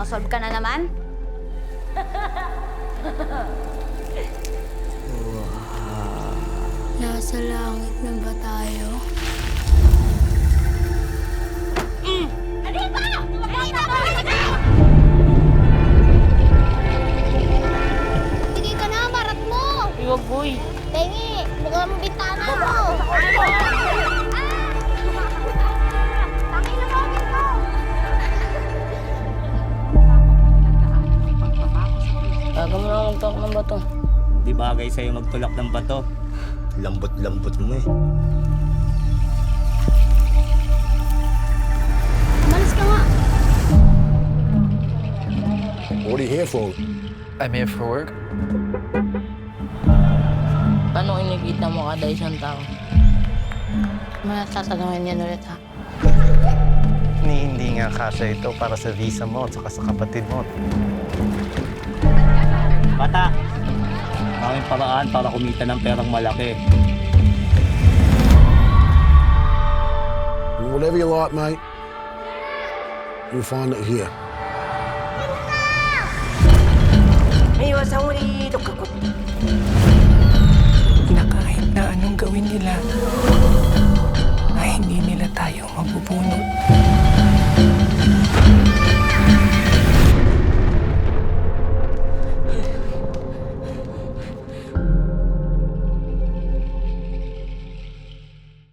Nakasolve ka na naman? Nasa langit na ba tayo? Sige ka na, marat mo! Iwag, boy. Tengi, buka mo bintana mo! Tangin na mo, mo! Bago mo na magtulak ng bato. Di bagay sa'yo magtulak ng bato. Lambot-lambot mo eh. Umalis ka nga! What are you here for? I'm here for work. Paano kinikita mo kada isang tao? May tatanungin yan ulit, ha? Hindi nga kasya ito para sa visa mo at saka sa kapatid mo. Bata, maraming paraan para kumita ng perang malaki. Whatever you like, mate, you'll find it here. Na kahit na anong gawin nila, ay hindi nila tayo mabubunot.